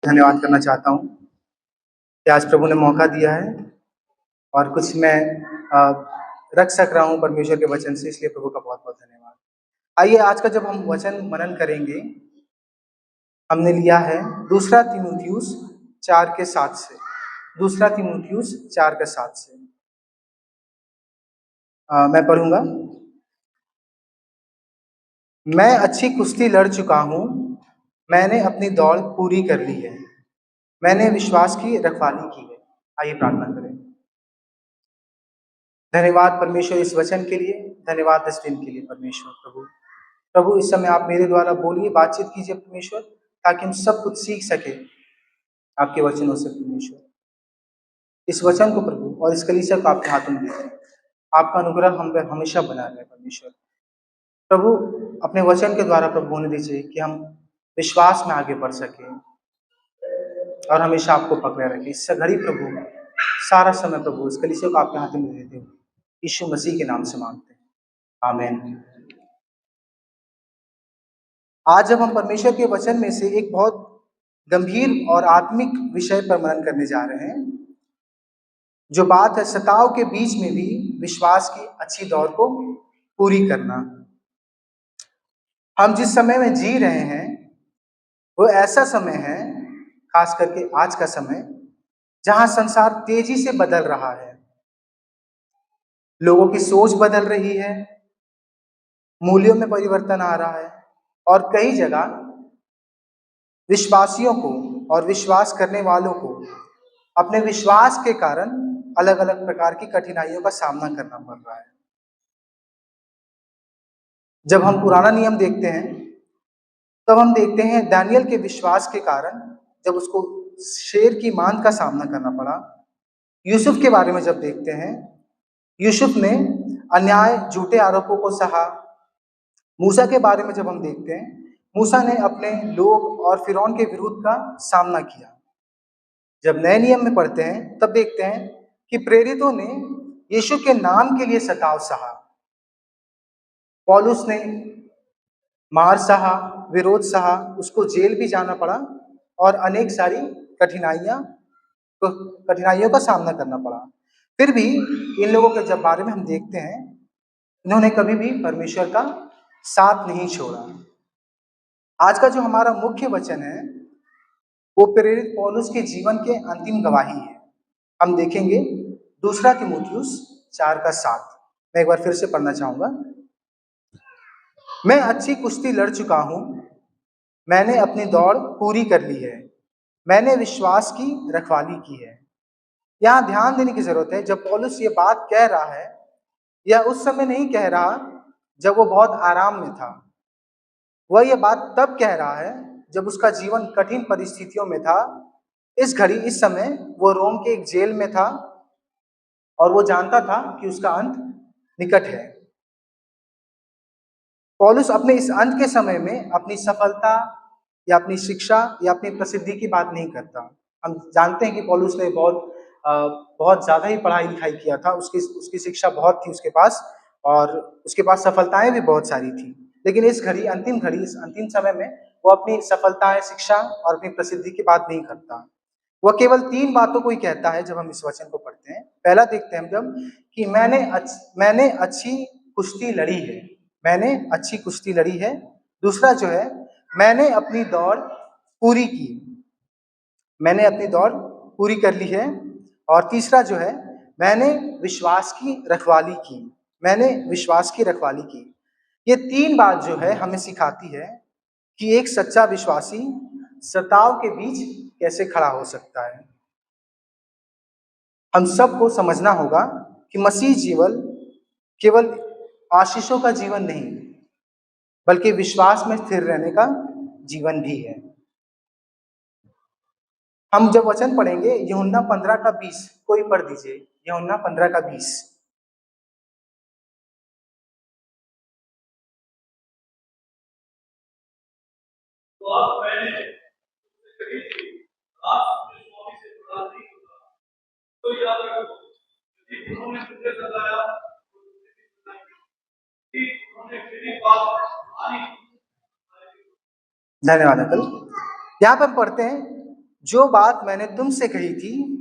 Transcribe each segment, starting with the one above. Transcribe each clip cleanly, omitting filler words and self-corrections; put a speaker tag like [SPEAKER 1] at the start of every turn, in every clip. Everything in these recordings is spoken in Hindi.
[SPEAKER 1] धन्यवाद करना चाहता हूँ कि आज प्रभु ने मौका दिया है और कुछ मैं रख सक रहा हूँ परमेश्वर के वचन से, इसलिए प्रभु का बहुत-बहुत धन्यवाद। आइए आज का जब हम वचन मनन करेंगे, हमने लिया है दूसरा तीमुथियुस 4 के 7 से। दूसरा तीमुथियुस 4 के 7 से। मैं पढ़ूँगा। मैं अच्छी कुश्ती लड़ चुका हूँ, मैंने अपनी दौड़ पूरी कर ली है, मैंने विश्वास की रखवाली की है। आइए प्रार्थना करें। धन्यवाद परमेश्वर इस वचन के लिए, धन्यवाद इस दिन के लिए परमेश्वर प्रभु। प्रभु इस समय आप मेरे द्वारा बोलिए, बातचीत कीजिए परमेश्वर, ताकि हम सब कुछ सीख सके आपके वचनों से परमेश्वर। इस वचन को प्रभु और इस कलीसिया को आपके हाथों में देते हैं। आपका अनुग्रह हम पे हमेशा बना रहे परमेश्वर। प्रभु अपने वचन के द्वारा प्रभु होने दीजिए कि हम विश्वास में आगे बढ़ सके और हमेशा आपको पकड़े रखें। इस घड़ी प्रभु सारा समय प्रभु इस कलीसिया को आपके हाथों में देते हुए यीशु मसीह के नाम से मांगते हैं, आमीन। आज जब हम परमेश्वर के वचन में से एक बहुत गंभीर और आत्मिक विषय पर मनन करने जा रहे हैं, जो बात है सताव के बीच में भी विश्वास की अच्छी दौड़ को पूरी करना। हम जिस समय में जी रहे हैं वो ऐसा समय है, खास करके आज का समय, जहां संसार तेजी से बदल रहा है। लोगों की सोच बदल रही है, मूल्यों में परिवर्तन आ रहा है और कई जगह विश्वासियों को और विश्वास करने वालों को अपने विश्वास के कारण अलग अलग प्रकार की कठिनाइयों का सामना करना पड़ रहा है। जब हम पुराना नियम देखते हैं तब हम देखते हैं दानियल के विश्वास के कारण जब उसको शेर की मांद का सामना करना पड़ा। यूसुफ के बारे में जब देखते हैं, यूसुफ ने अन्याय झूठे आरोपों को सहा। मूसा के बारे में जब हम देखते हैं, मूसा ने अपने लोग और फिरौन के विरुद्ध का सामना किया। जब नए नियम में पढ़ते हैं तब देखते हैं कि प्रेरितों ने यीशु के नाम के लिए सताव सहा। पौलुस ने मार सहा, विरोध सहा, उसको जेल भी जाना पड़ा और अनेक सारी कठिनाइयों का सामना करना पड़ा। फिर भी इन लोगों के जब बारे में हम देखते हैं, इन्होंने कभी भी परमेश्वर का साथ नहीं छोड़ा। आज का जो हमारा मुख्य वचन है वो प्रेरित पौलुस के जीवन के अंतिम गवाही है। हम देखेंगे दूसरा तीमुथियुस 4 का 7। मैं एक बार फिर से पढ़ना चाहूंगा। मैं अच्छी कुश्ती लड़ चुका हूं, मैंने अपनी दौड़ पूरी कर ली है, मैंने विश्वास की रखवाली की है। यहाँ ध्यान देने की जरूरत है, जब पौलुस ये बात कह रहा है, यह उस समय नहीं कह रहा जब वो बहुत आराम में था। वह यह बात तब कह रहा है जब उसका जीवन कठिन परिस्थितियों में था। इस घड़ी, इस समय वो रोम के एक जेल में था और वो जानता था कि उसका अंत निकट है। पौलुस अपने इस अंत के समय में अपनी सफलता या अपनी शिक्षा या अपनी प्रसिद्धि की बात नहीं करता। हम जानते हैं कि पौलुस ने बहुत ज्यादा ही पढ़ाई लिखाई किया था, उसकी उसकी शिक्षा बहुत थी उसके पास और उसके पास सफलताएं भी बहुत सारी थी। लेकिन इस अंतिम समय में वो अपनी सफलताएं, शिक्षा और अपनी प्रसिद्धि की बात नहीं करता। वह केवल 3 बातों को ही कहता है जब हम इस वचन को पढ़ते हैं। पहला देखते हैं हम जब कि मैंने अच्छी कुश्ती लड़ी है, मैंने अच्छी कुश्ती लड़ी है। दूसरा जो है, मैंने अपनी दौड़ पूरी की, मैंने अपनी दौड़ पूरी कर ली है। और तीसरा जो है, मैंने विश्वास की रखवाली की, मैंने विश्वास की रखवाली की। ये 3 बात जो है हमें सिखाती है कि एक सच्चा विश्वासी सताव के बीच कैसे खड़ा हो सकता है। हम सबको समझना होगा कि मसीह जीवन केवल आशीषों का जीवन नहीं, बल्कि विश्वास में स्थिर रहने का जीवन भी है। हम जब वचन पढ़ेंगे यूहन्ना 15 का 20, कोई पढ़ दीजिए यूहन्ना 15 का 20। तो आप पहले तो याद रखो, यदि उन्होंने तुझे सताया कि उन्होंने तेरी बात मानी। धन्यवाद अंकल। यहाँ पर हम पढ़ते हैं, जो बात मैंने तुमसे कही थी,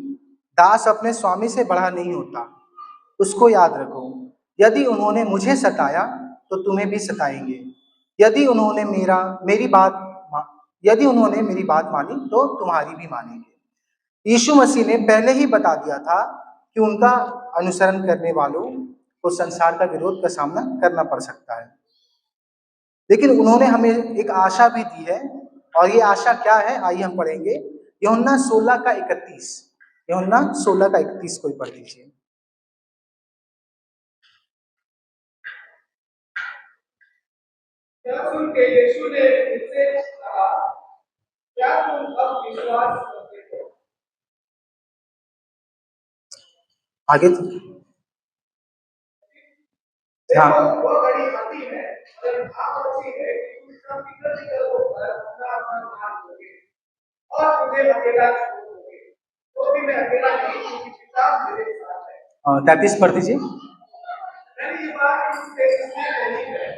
[SPEAKER 1] दास अपने स्वामी से बड़ा नहीं होता, उसको याद रखो। यदि उन्होंने मुझे सताया तो तुम्हें भी सताएंगे। यदि उन्होंने मेरा मेरी बात मा- यदि उन्होंने मेरी बात मानी तो तुम्हारी भी मानेंगे। यीशु मसीह ने पहले ही बता दिया था कि उनका अनुसरण करने वालों को संसार का विरोध का सामना करना पड़ सकता है, लेकिन उन्होंने हमें एक आशा भी दी है। और ये आशा क्या है, आइए हम पढ़ेंगे। यूहन्ना 16 का 31। यूहन्ना 16 का 31 कोई पढ़ लीजिए।
[SPEAKER 2] यह सुन के यीशु ने उनसे कहा, क्या तुम अब विश्वास करते हो?
[SPEAKER 1] आगे तो हाँ,
[SPEAKER 2] वह घड़ी आती है और भाग होती है कि तुम सब निकल होकर अपना अपना भाग लोगे और मुझे अकेला छोड़ दोगे। तो भी मैं अकेला नहीं, क्योंकि पिता मेरे साथ है।
[SPEAKER 1] 33 पढ़ दीजिए।
[SPEAKER 2] मैंने ये बात तुमसे इसलिए कही है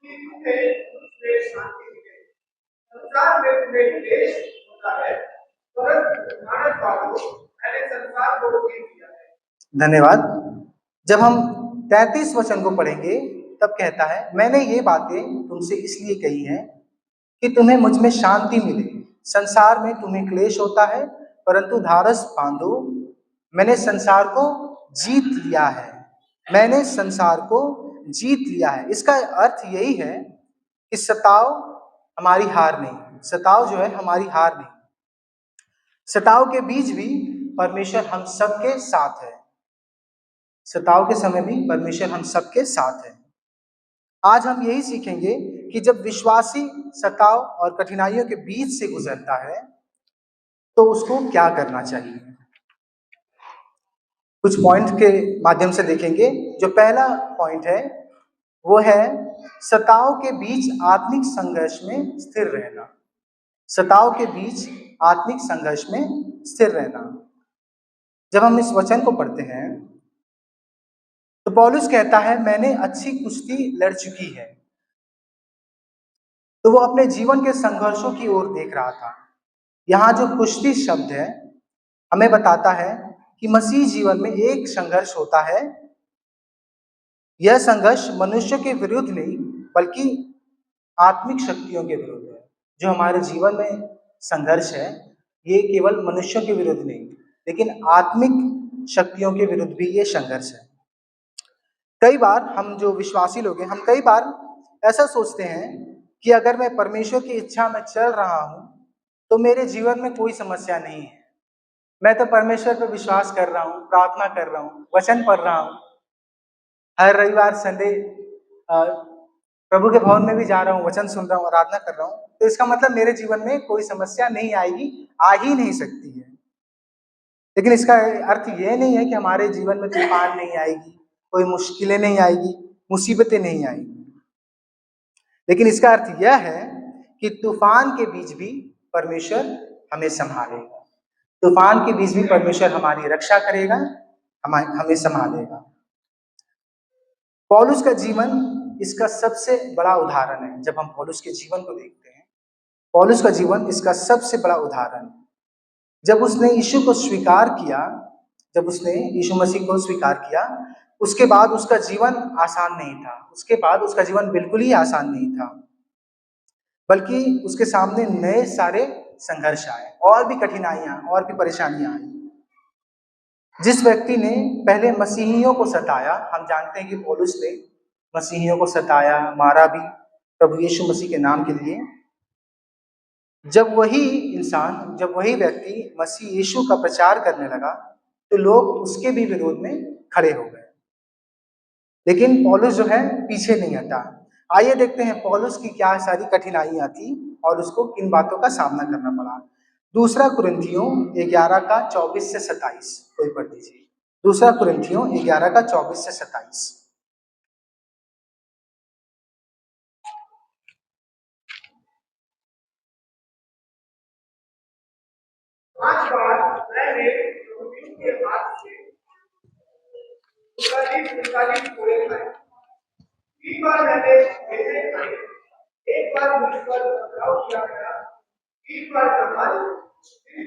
[SPEAKER 2] कि तुम्हें मुझसे शांति मिले। संसार में तुम्हें क्लेश होता है, परंतु ध्यान रखो, मैंने संसार को जीत लिया है।
[SPEAKER 1] धन्यवाद। जब हम 33 वचन को पढ़ेंगे तब कहता है, मैंने ये बातें तुमसे इसलिए कही हैं कि तुम्हें मुझ में शांति मिले। संसार में तुम्हें क्लेश होता है, परंतु धारस बांधो, मैंने संसार को जीत लिया है। मैंने संसार को जीत लिया है। इसका अर्थ यही है कि सताव हमारी हार नहीं, सताव जो है हमारी हार नहीं। सताव के बीच भी परमेश्वर हम सबके साथ है। सताव के समय भी परमेश्वर हम सबके साथ है। आज हम यही सीखेंगे कि जब विश्वासी सताव और कठिनाइयों के बीच से गुजरता है तो उसको क्या करना चाहिए। कुछ पॉइंट के माध्यम से देखेंगे। जो पहला पॉइंट है वो है सताव के बीच आत्मिक संघर्ष में स्थिर रहना। सताव के बीच आत्मिक संघर्ष में स्थिर रहना। जब हम इस वचन को पढ़ते हैं तो पौलुस कहता है, मैंने अच्छी कुश्ती लड़ चुकी है। तो वो अपने जीवन के संघर्षों की ओर देख रहा था। यहाँ जो कुश्ती शब्द है हमें बताता है कि मसीह जीवन में एक संघर्ष होता है। यह संघर्ष मनुष्य के विरुद्ध नहीं बल्कि आत्मिक शक्तियों के विरुद्ध है। जो हमारे जीवन में संघर्ष है ये केवल मनुष्यों के विरुद्ध नहीं, लेकिन आत्मिक शक्तियों के विरुद्ध भी ये संघर्ष है। कई बार हम जो विश्वासी लोग हैं, हम कई बार ऐसा सोचते हैं कि अगर मैं परमेश्वर की इच्छा में चल रहा हूं तो मेरे जीवन में कोई समस्या नहीं है। मैं तो परमेश्वर पर विश्वास कर रहा हूँ, प्रार्थना कर रहा हूँ, वचन पढ़ रहा हूँ, हर रविवार संडे प्रभु के भवन में भी जा रहा हूँ, वचन सुन रहा हूँ, आराधना कर रहा हूँ, तो इसका मतलब मेरे जीवन में कोई समस्या नहीं आएगी, आ ही नहीं सकती है। लेकिन इसका अर्थ ये नहीं है कि हमारे जीवन में तूफान नहीं आएगी, कोई मुश्किलें नहीं आएगी, मुसीबतें नहीं आएगी। लेकिन इसका अर्थ यह है कि तूफान के बीच भी परमेश्वर हमें संभालेगा। तूफान के बीच भी परमेश्वर हमारी रक्षा करेगा, हमें संभालेगा। पौलुस का जीवन इसका सबसे बड़ा उदाहरण है। जब हम पौलुस के जीवन को देखते हैं, पौलुस का जीवन इसका सबसे बड़ा उदाहरण है। जब उसने यीशु को स्वीकार किया, जब उसने यीशु मसीह को स्वीकार किया, उसके बाद उसका जीवन आसान नहीं था। उसके बाद उसका जीवन बिल्कुल ही आसान नहीं था, बल्कि उसके सामने नए सारे संघर्ष आए, और भी कठिनाइयां और भी परेशानियां आई। जिस व्यक्ति ने पहले मसीहियों को सताया, हम जानते हैं कि पौलुस ने मसीहियों को सताया, मारा भी प्रभु यीशु मसीह के नाम के लिए। जब वही इंसान, जब वही व्यक्ति मसीह यीशु का प्रचार करने लगा तो लोग उसके भी विरोध में खड़े हो गए। लेकिन पौलुस जो है पीछे नहीं हटा। आइए देखते हैं पौलुस की क्या सारी कठिनाइयां थी और उसको किन बातों का सामना करना पड़ा। दूसरा कुरिन्थियों 11 का 24 से 27 कोई पढ़ दीजिए। दूसरा कुरिन्थियों 11 का 24 से 27।
[SPEAKER 2] पांच बार मैंने यहूदियों के हाथ से उनतालीस कोड़े खाए। 3 बार मैंने भेजे खाए। एक बार मुझ पर पथराव किया गया। 3 बार जहाज, 3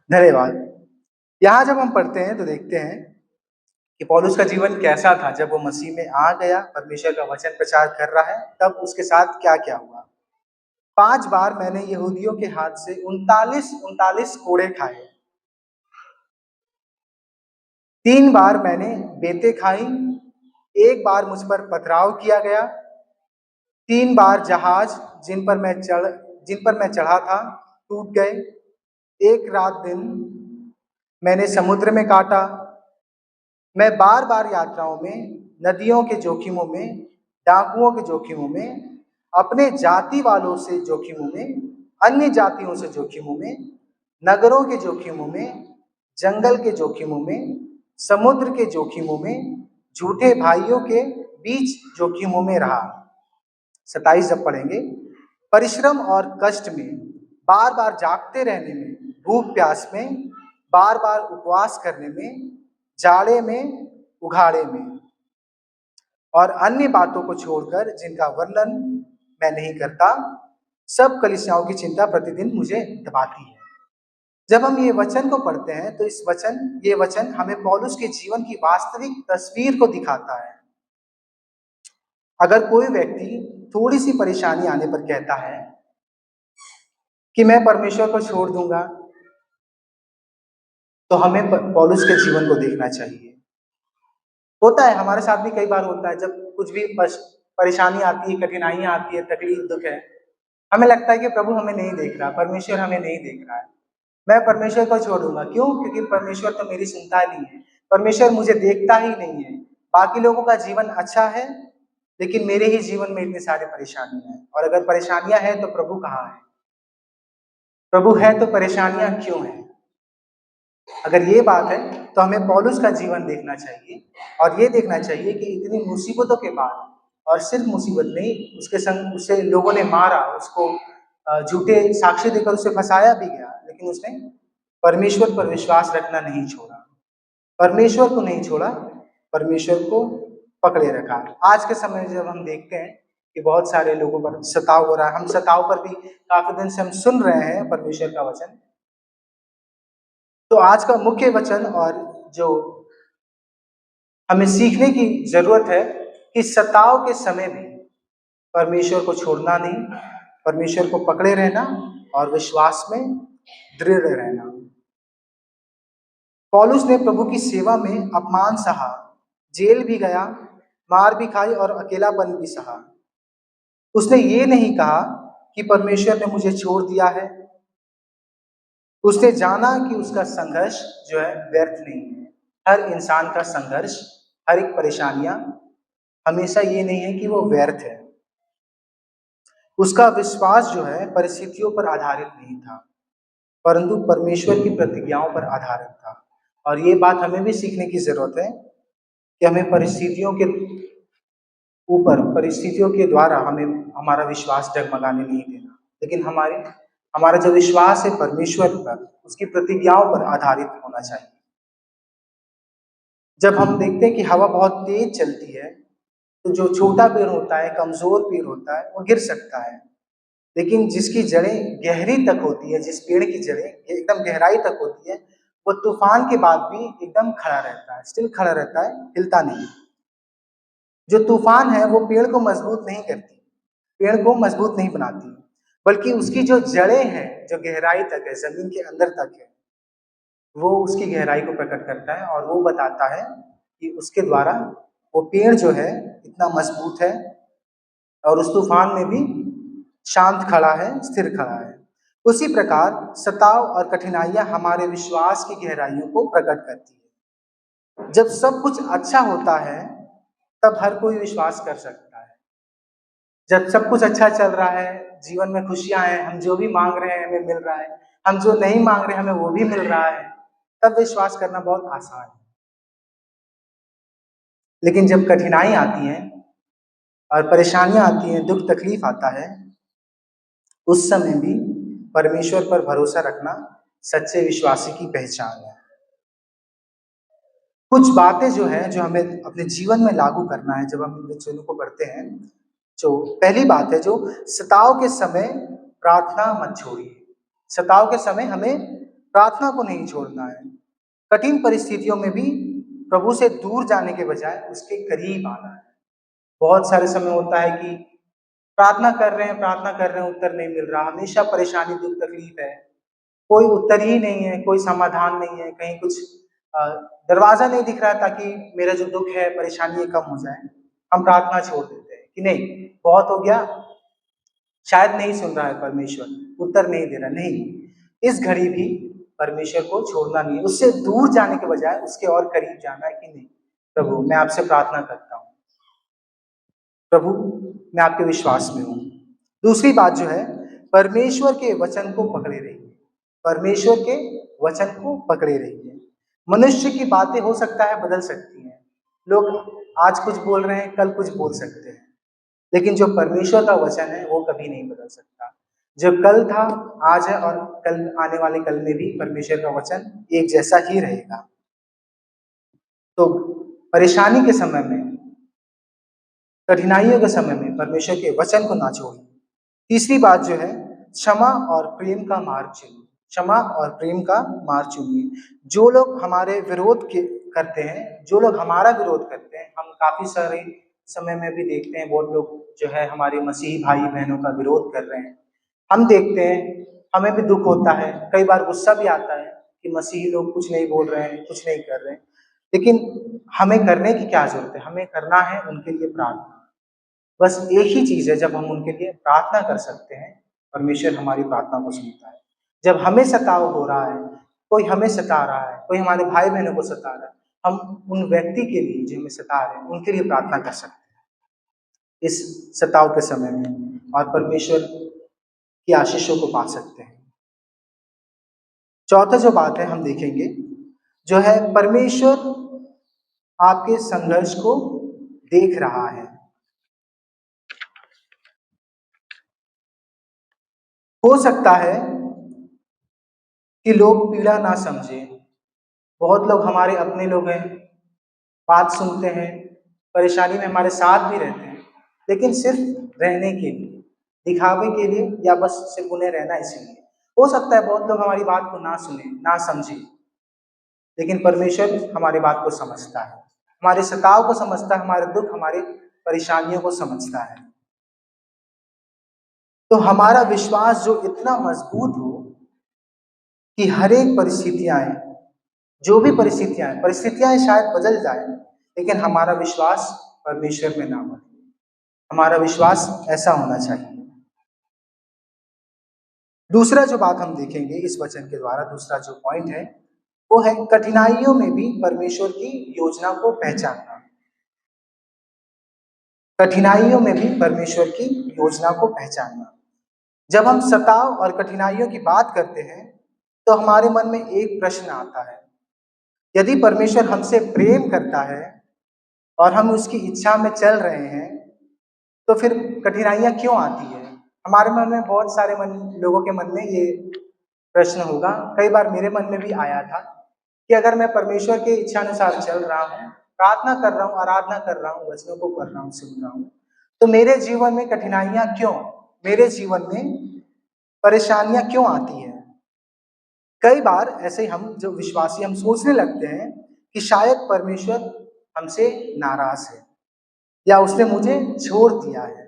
[SPEAKER 1] धन्यवाद। यहाँ जब हम पढ़ते हैं तो देखते हैं कि पौलुस का जीवन कैसा था जब वो मसीह में आ गया, परमेश्वर का वचन प्रचार कर रहा है, तब उसके साथ क्या-क्या हुआ। 5 बार मैंने यहूदियों के हाथ से 39 कोड़े खाए। 3 बार मैंने बेतें खाई, 1 बार मुझ पर पथराव किया गया, 3 बार जहाज जिन पर मैं चढ़ा था टूट गए, 1 रात दिन मैंने समुद्र में काटा। मैं बार-बार यात्राओं में, नदियों के जोखिमों में, डाकुओं के जोखिमों में, अपने जाति वालों से जोखिमों में, अन्य जातियों से जोखिमों में, नगरों के जोखिमों में, जंगल के जोखिमों में, समुद्र के जोखिमों में, झूठे भाइयों के बीच जोखिमों में रहा। 27 जब पढ़ेंगे, परिश्रम और कष्ट में, बार-बार जागते रहने में, भूख-प्यास में, बार-बार उपवास करने में, जाड़े में, उघाड़े में और अन्य बातों को छोड़कर जिनका वर्णन मैं नहीं करता, सब कलीसियाओं की चिंता प्रतिदिन मुझे दबाती है। जब हम ये वचन को पढ़ते हैं तो ये वचन हमें पौलुस के जीवन की वास्तविक तस्वीर को दिखाता है। अगर कोई व्यक्ति थोड़ी सी परेशानी आने पर कहता है कि मैं परमेश्वर को छोड़ दूंगा, तो हमें पौलुस के जीवन को देखना चाहिए। होता है, हमारे साथ भी कई बार होता है, जब कुछ भी परेशानी आती है, कठिनाइयां आती है, तकलीफ दुख है, हमें लगता है कि प्रभु हमें नहीं देख रहा, परमेश्वर हमें नहीं देख रहा है, मैं परमेश्वर को छोड़ दूंगा। क्यों? क्योंकि परमेश्वर तो मेरी सुनता नहीं है, परमेश्वर मुझे देखता ही नहीं है। बाकी लोगों का जीवन अच्छा है, लेकिन मेरे ही जीवन में इतनी सारी परेशानियां हैं, और अगर परेशानियां हैं तो प्रभु कहाँ है? प्रभु है तो परेशानियां क्यों हैं? अगर ये बात है तो हमें पौलुस का जीवन देखना चाहिए और ये देखना चाहिए कि इतनी मुसीबतों के बाद, और सिर्फ मुसीबत नहीं, उसके संग उसे लोगों ने मारा, उसको झूठे साक्ष्य देकर उसे फंसाया भी गया, लेकिन उसने परमेश्वर पर विश्वास रखना नहीं छोड़ा, परमेश्वर को नहीं छोड़ा, परमेश्वर को पकड़े रखा। आज के समय में जब हम देखते हैं कि बहुत सारे लोगों पर सताव हो रहा है, हम सताव पर भी काफी दिन से हम सुन रहे हैं परमेश्वर का वचन, तो आज का मुख्य वचन और जो हमें सीखने की जरूरत है कि सताव के समय भी परमेश्वर को छोड़ना नहीं, परमेश्वर को पकड़े रहना और विश्वास में दृढ़ रहना। पौलुस ने प्रभु की सेवा में अपमान सहा, जेल भी गया, मार भी खाई और अकेलापन भी सहा। उसने ये नहीं कहा कि परमेश्वर ने मुझे छोड़ दिया है। उसने जाना कि उसका संघर्ष जो है व्यर्थ नहीं है। हर इंसान का संघर्ष, हर एक परेशानियां हमेशा ये नहीं है कि वो व्यर्थ है। उसका विश्वास जो है परिस्थितियों पर आधारित नहीं था, परंतु परमेश्वर की प्रतिज्ञाओं पर आधारित था। और ये बात हमें भी सीखने की जरूरत है कि हमें परिस्थितियों के द्वारा हमें हमारा विश्वास डगमगाने नहीं देना, लेकिन हमारा जो विश्वास है परमेश्वर पर, उसकी प्रतिज्ञाओं पर आधारित होना चाहिए। जब हम देखते हैं कि हवा बहुत तेज चलती है, तो जो छोटा पेड़ होता है, कमजोर पेड़ होता है, वो गिर सकता है, लेकिन जिसकी जड़ें गहरी तक होती है, जिस पेड़ की जड़ें एकदम गहराई तक होती है, वो तूफान के बाद भी एकदम खड़ा रहता है, स्टिल खड़ा रहता है, हिलता नहीं। जो तूफान है वो पेड़ को मजबूत नहीं करती, पेड़ को मजबूत नहीं बनाती, बल्कि उसकी जो जड़ें हैं, जो गहराई तक है, जमीन के अंदर तक है, वो उसकी गहराई को प्रकट करता है और वो बताता है कि उसके द्वारा वो पेड़ जो है इतना मजबूत है और उस तूफान में भी शांत खड़ा है, स्थिर खड़ा है। उसी प्रकार सताव और कठिनाइयां हमारे विश्वास की गहराइयों को प्रकट करती है। जब सब कुछ अच्छा होता है तब हर कोई विश्वास कर सकता है। जब सब कुछ अच्छा चल रहा है, जीवन में खुशियां हैं, हम जो भी मांग रहे हैं हमें मिल रहा है, हम जो नहीं मांग रहे हमें वो भी मिल रहा है, तब विश्वास करना बहुत आसान है। लेकिन जब कठिनाई आती है और परेशानियां आती हैं, दुख तकलीफ आता है, उस समय भी परमेश्वर पर भरोसा रखना सच्चे विश्वासी की पहचान है। कुछ बातें जो है जो हमें अपने जीवन में लागू करना है जब हम इन वचनों को पढ़ते हैं। जो पहली बात है, जो सताव के समय प्रार्थना मत छोड़िए। सताव के समय हमें प्रार्थना को नहीं छोड़ना है। कठिन परिस्थितियों में भी प्रभु से दूर जाने के बजाय उसके करीब आना है। बहुत सारे समय होता है कि प्रार्थना कर रहे हैं, उत्तर नहीं मिल रहा, हमेशा परेशानी, दुख, तकलीफ है, कोई उत्तर ही नहीं है, कोई समाधान नहीं है, कहीं कुछ अ, दरवाजा नहीं दिख रहा है ताकि मेरा जो दुख है, परेशानी है, कम हो जाए। हम प्रार्थना छोड़ देते हैं कि नहीं, बहुत हो गया, शायद नहीं सुन रहा है परमेश्वर, उत्तर नहीं दे रहा। नहीं, इस घड़ी भी परमेश्वर को छोड़ना नहीं है, उससे दूर जाने के बजाय उसके और करीब जाना है कि नहीं, प्रभु मैं आपसे प्रार्थना करता हूँ, प्रभु मैं आपके विश्वास में हूँ। दूसरी बात जो है, परमेश्वर के वचन को पकड़े रहिए। परमेश्वर के वचन को पकड़े रहिए। मनुष्य की बातें हो सकता है बदल सकती हैं, लोग आज कुछ बोल रहे हैं, कल कुछ बोल सकते हैं, लेकिन जो परमेश्वर का वचन है वो कभी नहीं बदल सकता। जो कल था, आज है और कल आने वाले कल में भी परमेश्वर का वचन एक जैसा ही रहेगा। तो परेशानी के समय में, कठिनाइयों के समय में परमेश्वर के वचन को ना छोड़िए। तीसरी बात जो है, क्षमा और प्रेम का मार्ग चुनिए। क्षमा और प्रेम का मार्ग चुनिए। जो लोग हमारे विरोध के करते हैं, जो लोग हमारा विरोध करते हैं, हम काफी सारे समय में भी देखते हैं बहुत लोग जो है हमारे मसीही भाई बहनों का विरोध कर रहे हैं। हम देखते हैं, हमें भी दुख होता है, कई बार गुस्सा भी आता है कि मसीही लोग कुछ नहीं बोल रहे हैं, कुछ नहीं कर रहे हैं, लेकिन हमें करने की क्या जरूरत है? हमें करना है उनके लिए प्रार्थना। बस एक ही चीज है, जब हम उनके लिए प्रार्थना कर सकते हैं, परमेश्वर हमारी प्रार्थना को सुनता है। जब हमें सताव हो रहा है, कोई हमें सता रहा है, कोई हमारे भाई बहनों को सता रहा है, हम उन व्यक्ति के लिए जो हमें सता रहे हैं उनके लिए प्रार्थना कर सकते हैं इस सताव के समय में, और परमेश्वर की आशीषों को पा सकते हैं। चौथा जो बात है हम देखेंगे, जो है परमेश्वर आपके संघर्ष को देख रहा है। हो सकता है कि लोग पीड़ा ना समझे, बहुत लोग हमारे अपने लोग हैं, बात सुनते हैं, परेशानी में हमारे साथ भी रहते हैं, लेकिन सिर्फ रहने के लिए, दिखावे के लिए, या बस सिर्फ उन्हें रहना इसलिए। हो सकता है बहुत लोग हमारी बात को ना सुने, ना समझे, लेकिन परमेश्वर हमारी बात को समझता है, हमारे सताव को समझता है, हमारे दुख, हमारे परेशानियों को समझता है। तो हमारा विश्वास जो इतना मजबूत हो कि हर एक परिस्थितियां आए, जो भी परिस्थितियां शायद बदल जाए, लेकिन हमारा विश्वास परमेश्वर में ना बदले। हमारा विश्वास ऐसा होना चाहिए। दूसरा जो बात हम देखेंगे इस वचन के द्वारा, दूसरा जो पॉइंट है वो है कठिनाइयों में भी परमेश्वर की योजना को पहचानना। कठिनाइयों में भी परमेश्वर की योजना को पहचानना। जब हम सताव और कठिनाइयों की बात करते हैं तो हमारे मन में एक प्रश्न आता है, यदि परमेश्वर हमसे प्रेम करता है और हम उसकी इच्छा में चल रहे हैं, तो फिर कठिनाइयां क्यों आती है? हमारे मन में, बहुत सारे लोगों के मन में ये प्रश्न होगा, कई बार मेरे मन में भी आया था कि अगर मैं परमेश्वर के इच्छा अनुसार चल रहा हूँ, प्रार्थना कर रहा हूँ, आराधना कर रहा हूँ, वचनों को पढ़ रहा हूँ, सुन रहा हूँ, तो मेरे जीवन में कठिनाइयां क्यों, मेरे जीवन में परेशानियां क्यों आती हैं? कई बार ऐसे हम जो विश्वासी, हम सोचने लगते हैं कि शायद परमेश्वर हमसे नाराज है या उसने मुझे छोड़ दिया है।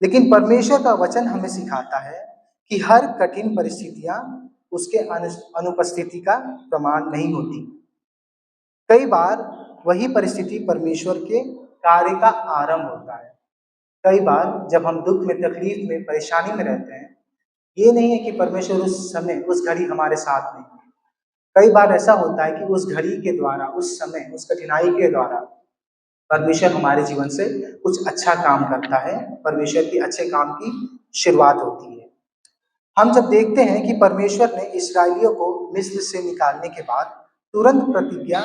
[SPEAKER 1] लेकिन परमेश्वर का वचन हमें सिखाता है कि हर कठिन परिस्थितियां उसके अनुपस्थिति का प्रमाण नहीं होती। कई बार वही परिस्थिति परमेश्वर के कार्य का आरंभ होता है। कई बार जब हम दुख में, तकलीफ में, परेशानी में रहते हैं, ये नहीं है कि परमेश्वर उस समय, उस घड़ी हमारे साथ नहीं है। कई बार ऐसा होता है कि उस घड़ी के द्वारा, उस समय, उस कठिनाई के द्वारा परमेश्वर हमारे जीवन से कुछ अच्छा काम करता है, परमेश्वर के अच्छे काम की शुरुआत होती है। हम जब देखते हैं कि परमेश्वर ने इस्राएलियों को मिस्र से निकालने के बाद तुरंत प्रतिज्ञा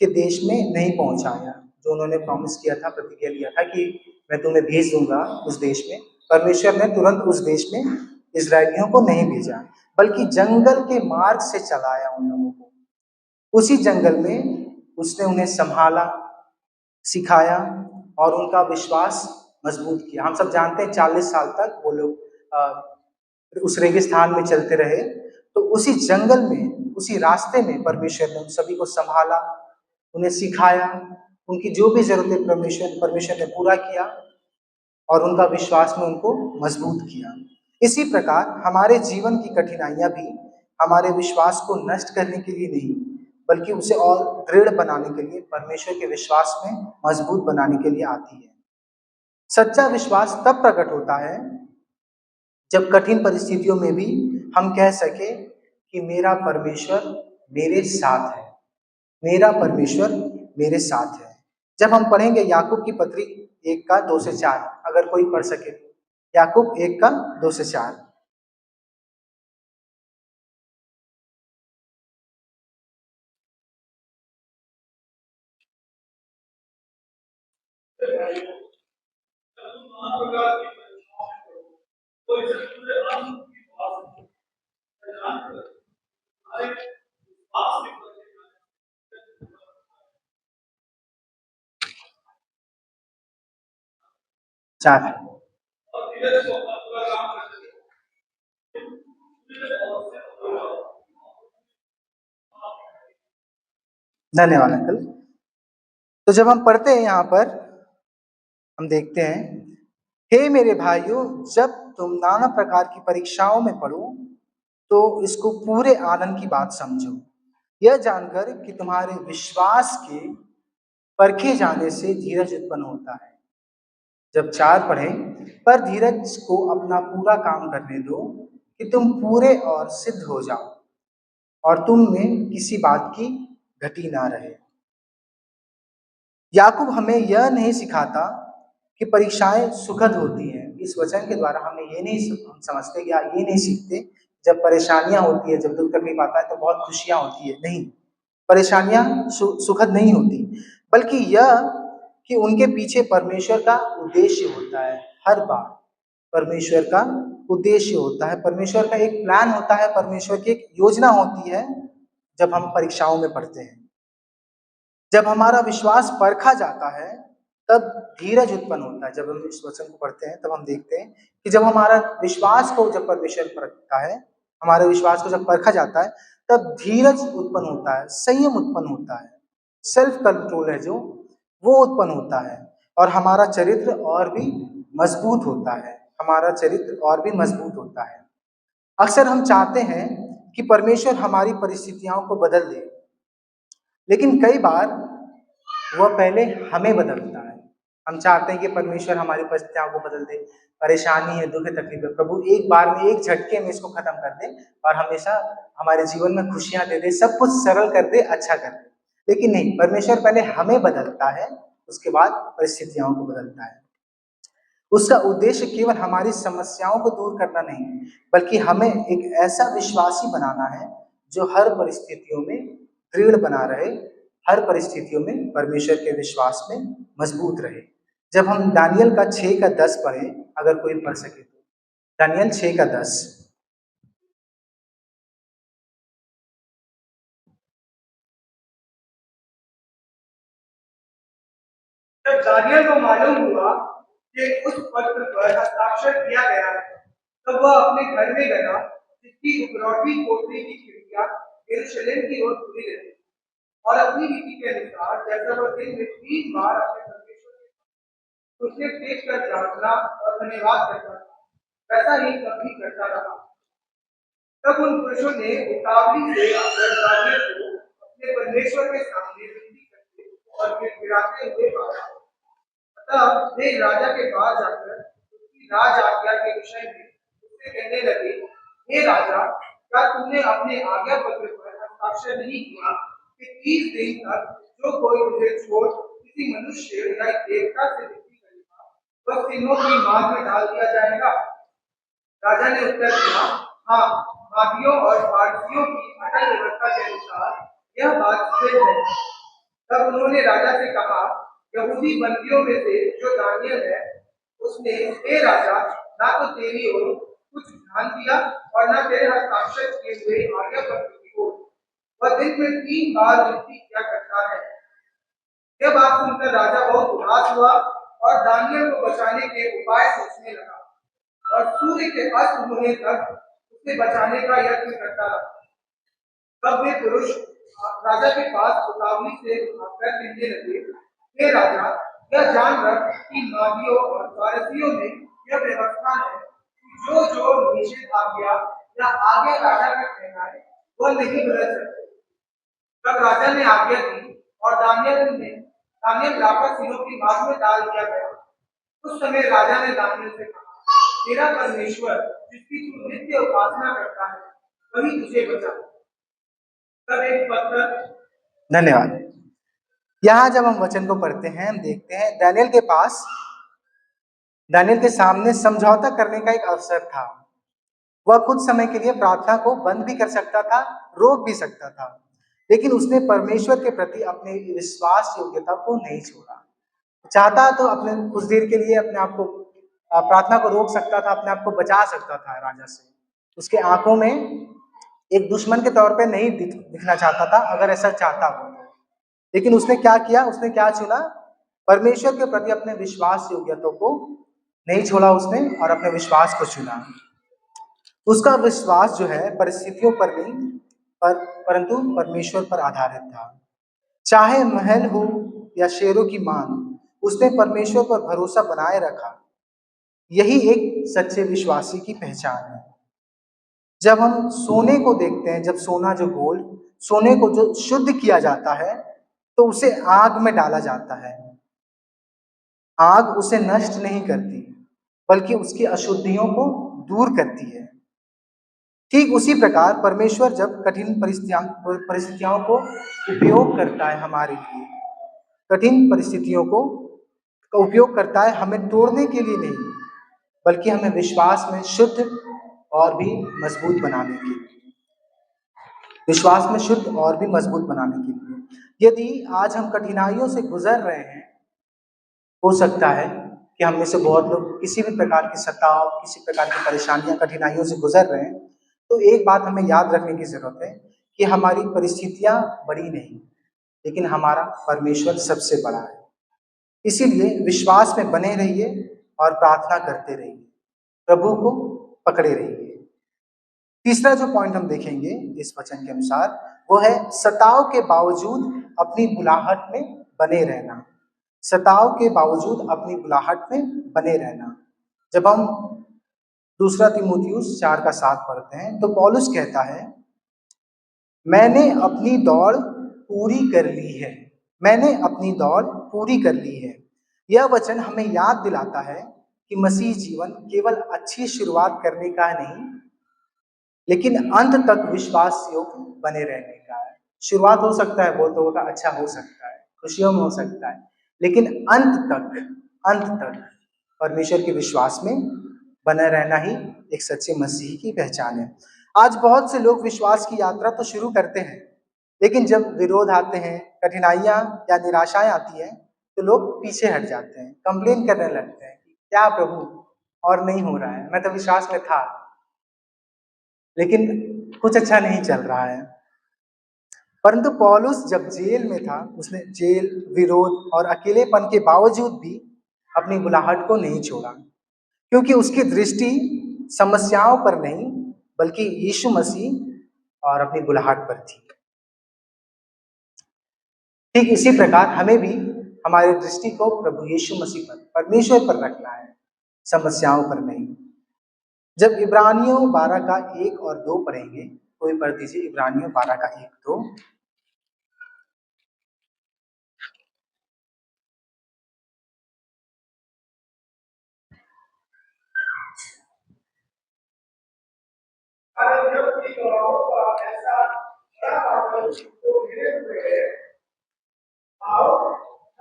[SPEAKER 1] के देश में नहीं पहुंचाया, जो उन्होंने प्रॉमिस किया था, प्रतिज्ञा लिया था कि मैं तुम्हें भेज दूंगा उस देश में, परमेश्वर ने तुरंत उस देश में इस्राएलियों को नहीं भेजा, बल्कि जंगल के मार्ग से चलाया उन लोगों को। उसी जंगल में उसने उन्हें संभाला, सिखाया और उनका विश्वास मजबूत किया। हम सब जानते हैं 40 साल तक वो लोग उस रेगिस्तान में चलते रहे, तो उसी जंगल में, उसी रास्ते में परमेश्वर ने उन सभी को संभाला, उन्हें सिखाया, उनकी जो भी जरूरतें परमेश्वर परमेश्वर ने पूरा किया और उनका विश्वास में उनको मजबूत किया। इसी प्रकार हमारे जीवन की कठिनाइयां भी हमारे विश्वास को नष्ट करने के लिए नहीं, बल्कि उसे और दृढ़ बनाने के लिए, परमेश्वर के विश्वास में मजबूत बनाने के लिए आती है। सच्चा विश्वास तब प्रकट होता है जब कठिन परिस्थितियों में भी हम कह सके कि मेरा परमेश्वर मेरे साथ है, मेरा परमेश्वर मेरे साथ है। जब हम पढ़ेंगे याकूब की पत्री 1 का 2 से 4, अगर कोई पढ़ सके तो याकूब 1 का 2 से 4। चार। धन्यवाद अंकल। तो जब हम पढ़ते हैं यहाँ पर, हम देखते हैं, हे मेरे भाइयों, जब तुम नाना प्रकार की परीक्षाओं में पढ़ो तो इसको पूरे आनंद की बात समझो, यह जानकर कि तुम्हारे विश्वास के परखे जाने से धीरज उत्पन्न होता है। जब 4 पढ़े, पर धीरज को अपना पूरा काम करने दो कि तुम पूरे और सिद्ध हो जाओ और तुम में किसी बात की घटी ना रहे। याकूब हमें यह नहीं सिखाता कि परीक्षाएं सुखद होती हैं। इस वचन के द्वारा हमें ये नहीं समझते या ये नहीं सीखते जब परेशानियां होती है, जब दुख तकलीफ आता है तो बहुत खुशियां होती है। नहीं, परेशानियां सुखद नहीं होती, बल्कि यह कि उनके पीछे परमेश्वर का उद्देश्य होता है। हर बार परमेश्वर का उद्देश्य होता है, परमेश्वर का एक प्लान होता है, परमेश्वर की एक योजना होती है। जब हम परीक्षाओं में पढ़ते हैं, जब हमारा विश्वास परखा जाता है, तब धीरज उत्पन्न होता है। जब हम इस वचन को पढ़ते हैं तब हम देखते हैं कि जब हमारा विश्वास को जब परमेश्वर परखता है, हमारे विश्वास को जब परखा जाता है, तब धीरज उत्पन्न होता है, संयम उत्पन्न होता है, सेल्फ कंट्रोल है जो वो उत्पन्न होता है, और हमारा चरित्र और भी मजबूत होता है, हमारा चरित्र और भी मजबूत होता है। अक्सर हम चाहते हैं कि परमेश्वर हमारी परिस्थितियों को बदल दे, लेकिन कई बार वह पहले हमें बदलता है। हम चाहते हैं कि परमेश्वर हमारी परिस्थितियों को बदल दे, परेशानी है, दुख है, तकलीफ है, प्रभु एक बार में, एक झटके में इसको खत्म कर दे और हमेशा हमारे जीवन में खुशियां दे दे, सब कुछ सरल कर दे, अच्छा कर दे। लेकिन नहीं, परमेश्वर पहले हमें बदलता है, उसके बाद परिस्थितियों को बदलता है। उसका उद्देश्य केवल हमारी समस्याओं को दूर करना नहीं, बल्कि हमें एक ऐसा विश्वासी बनाना है जो हर परिस्थितियों में दृढ़ बना रहे, हर परिस्थितियों में परमेश्वर के विश्वास में मजबूत रहे। जब हम दानियल का 6 का 10 पढ़े, अगर कोई पढ़ सके तो दानियल 6 का 10।
[SPEAKER 2] जब दानियल को मालूम हुआ कि उस पत्र पर हस्ताक्षर किया गया है, तब वह अपने घर में गया, जिसकी उपरौठी कोठरी की खिड़कियां यरूशलेम की ओर खुली रहती, और अपनी रीति के अनुसार, जैसा वह दिन में 3 बार अपने परमेश्वर के उसने देख कर प्रार्थना और धन्यवाद करता था, वैसा ही कभी करता रहा। तब उन पुरुषों ने उतावली से आकर दानियल को अपने परमेश्वर के सामने विनती करते और गिड़गिड़ाते हुए पाया। तब वे राजा के पास जाकर उसकी राज आज्ञा के विषय में उससे कहने लगे, हे राजा, क्या तुमने अपने आज्ञा पत्र पर हस्ताक्षर नहीं किया कि 30 दिन तक जो कोई मुझे छोड़ किसी मनुष्य या देवता से विनती करेगा, वह सिंहों की मार में डाल दिया जाएगा? राजा ने उत्तर दिया, हाँ, मादियों और पारसियों की अटल व्यवस्था के अनुसार यह बात सिद्ध है। तब उन्होंने राजा से कहा, यहूदी बंदियों में से जो दानियल है, उसने, हे राजा, ना तो तेरी ओर कुछ ध्यान दिया और ना तेरे हस्ताक्षर किए हुए आज्ञा पत्र की ओर। वह दिन में 3 बार विनती किया करता है। यह बात सुनकर राजा बहुत उदास हुआ और दानियल को बचाने के उपाय सोचने लगा, और सूर्य के अस्त होने तक उसे बचाने का यत्न करता रहा। तब वे पुरुष राजा के पास उतावली से आकर कहने लगे, हे राजा, यह जान रख कि नावियों और फारसियों में यह व्यवस्था है कि जो जो निषेधाज्ञा या आगे राजा का कहना है वह नहीं बदल सकते। तब राजा ने आज्ञा दी और दानियल लाकर सिरों की बात में डाल दिया गया। उस समय राजा ने दानियल से कहा, तेरा परमेश्वर जिसकी तू नित्य उपासना करता है वही तुझे बचा। तब एक पत्थर।
[SPEAKER 1] धन्यवाद। यहाँ जब हम वचन को पढ़ते हैं, हम देखते हैं दानियल के सामने समझौता करने का एक अवसर था। वह कुछ समय के लिए प्रार्थना को बंद भी कर सकता था, रोक भी सकता था, लेकिन उसने परमेश्वर के प्रति अपने विश्वास योग्यता को नहीं छोड़ा। चाहता तो अपने कुछ देर के लिए अपने आप को प्रार्थना को रोक सकता था, अपने आप को बचा सकता था राजा से। उसके आंखों में एक दुश्मन के तौर पे नहीं दिखना चाहता था, अगर ऐसा चाहता हो तो। लेकिन उसने क्या किया, उसने क्या चुना? परमेश्वर के प्रति अपने विश्वास योग्यता को नहीं छोड़ा उसने, और अपने विश्वास को चुना। उसका विश्वास जो है परिस्थितियों पर नहीं, परंतु परमेश्वर पर आधारित था। चाहे महल हो या शेरों की मांग, उसने परमेश्वर पर भरोसा बनाए रखा। यही एक सच्चे विश्वासी की पहचान है। जब हम सोने को देखते हैं, जब सोना जो गोल्ड, सोने को जो शुद्ध किया जाता है तो उसे आग में डाला जाता है। आग उसे नष्ट नहीं करती, बल्कि उसकी अशुद्धियों को दूर करती है। ठीक उसी प्रकार परमेश्वर जब कठिन परिस्थितियों को उपयोग करता है हमारे लिए, कठिन परिस्थितियों को का उपयोग करता है हमें तोड़ने के लिए नहीं, बल्कि हमें विश्वास में शुद्ध और भी मजबूत बनाने के लिए, विश्वास में शुद्ध और भी मजबूत बनाने के लिए। यदि आज हम कठिनाइयों से गुजर रहे हैं, हो सकता है कि हम में से बहुत लोग किसी भी प्रकार की सताव, किसी प्रकार की परेशानियां, कठिनाइयों से गुजर रहे हैं, तो एक बात हमें याद रखने की जरूरत है कि हमारी परिस्थितियां बड़ी नहीं, लेकिन हमारा परमेश्वर सबसे बड़ा है। इसीलिए विश्वास में बने रहिए और प्रार्थना करते रहिए, प्रभु को पकड़े रहिए। तीसरा जो पॉइंट हम देखेंगे इस वचन के अनुसार, वो है सताव के बावजूद अपनी बुलाहट में बने रहना। सताव के बावजूद अपनी बुलाहट में बने रहना। जब हम दूसरा तीमुथियुस 4:7 पढ़ते हैं तो पौलुस कहता है, मैंने अपनी दौड़ पूरी कर ली है, मैंने अपनी दौड़ पूरी कर ली है। यह वचन हमें याद दिलाता है कि मसीह जीवन केवल अच्छी शुरुआत करने का नहीं, लेकिन अंत तक विश्वास योग्य बने रहने का है। शुरुआत हो सकता है बहुत लोगों का अच्छा हो सकता है, खुशियों में हो सकता है, लेकिन अंत तक परमेश्वर के विश्वास में बना रहना ही एक सच्चे मसीही की पहचान है। आज बहुत से लोग विश्वास की यात्रा तो शुरू करते हैं, लेकिन जब विरोध आते हैं, कठिनाइयां या निराशाएं आती हैं, तो लोग पीछे हट जाते हैं, कंप्लेन करने लगते हैं, क्या प्रभु और नहीं हो रहा है, मैं तो विश्वास में था लेकिन कुछ अच्छा नहीं चल रहा है। परंतु पौलुस जब जेल में था, उसने जेल, विरोध और अकेलेपन के बावजूद भी अपनी बुलाहट को नहीं छोड़ा, क्योंकि उसकी दृष्टि समस्याओं पर नहीं, बल्कि यीशु मसीह और अपनी बुलाहट पर थी। ठीक इसी प्रकार हमें भी हमारी दृष्टि को प्रभु यीशु मसीह पर, परमेश्वर पर रखना है, समस्याओं पर नहीं। जब इब्रानियों 12:1 और 2 पढ़ेंगे, कोई पढ़ दीजिए इब्रानियों 12:1-2।
[SPEAKER 2] जब भी गवाहों का ऐसा बड़ा बादल को घेरे हुए है, आओ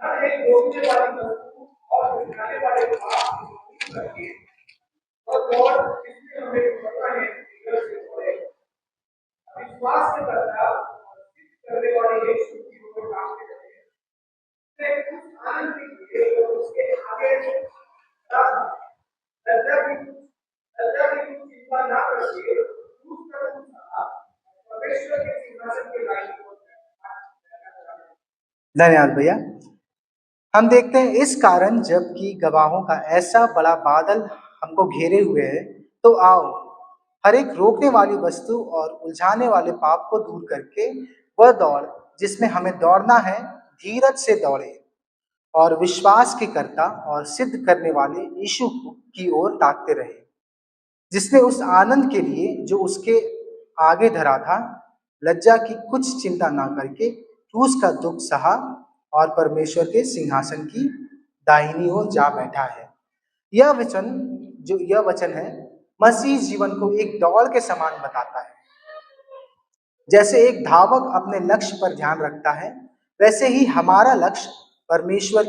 [SPEAKER 2] न एक रोकने वाली वस्तु और दिखाने वाले पाप करके और दौड़ जिसमें हमें पता है कि से पड़े विश्वास के करता और सिद्ध करने वाले यीशु की ओर ताकते रहे। से कुछ आनंद के लिए और उसके आगे लज्जा की चिंता ना करके परमेश्वर के सिंहासन के लायक
[SPEAKER 1] धन्यवाद भैया। हम देखते हैं इस कारण जबकि गवाहों का ऐसा बड़ा बादल हमको घेरे हुए है, तो आओ हर एक रोकने वाली वस्तु और उलझाने वाले पाप को दूर करके वह दौड़ जिसमें हमें दौड़ना है, धीरज से दौड़े और विश्वास के कर्ता और सिद्ध करने वाले यीशु की ओर ताकते रहे, जिसने उस आनंद के लिए जो उसके आगे धरा था, लज्जा की कुछ चिंता ना करके क्रूस का दुख सहा और परमेश्वर के सिंहासन की दाहिनी ओर जा बैठा है। यह वचन है मसीह जीवन को एक दौड़ के समान बताता है। जैसे एक धावक अपने लक्ष्य पर ध्यान रखता है, वैसे ही हमारा लक्ष्य परमेश्वर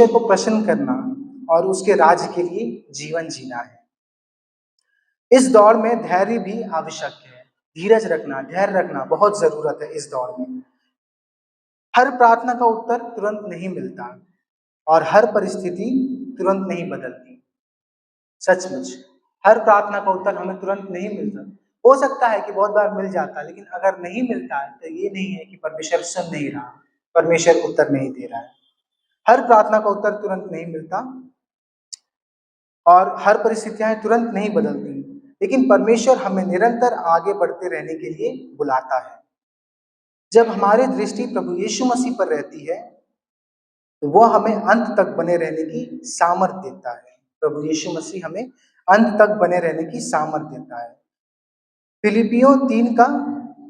[SPEAKER 1] को प्रसन्न करना और उसके राज्य के लिए जीवन जीना है। इस दौड़ में धैर्य भी आवश्यक है। धीरज रखना, धैर्य रखना बहुत जरूरत है इस दौड़ में। हर प्रार्थना का उत्तर तुरंत नहीं मिलता और हर परिस्थिति तुरंत नहीं बदलती। सचमुच हर प्रार्थना का उत्तर हमें तुरंत नहीं मिलता। हो सकता है कि बहुत बार मिल जाता है, लेकिन अगर नहीं मिलता है तो ये नहीं है कि परमेश्वर सुन नहीं रहा, परमेश्वर उत्तर नहीं दे रहा है। हर प्रार्थना का उत्तर तुरंत नहीं मिलता और हर परिस्थितियां तुरंत नहीं बदलती, लेकिन परमेश्वर हमें निरंतर आगे बढ़ते रहने के लिए बुलाता है। जब हमारी दृष्टि प्रभु यीशु मसीह पर रहती है तो वह हमें अंत तक बने रहने की सामर्थ्य देता है। प्रभु यीशु मसीह हमें अंत तक बने रहने की सामर्थ्य देता है। फिलिपियों 3 का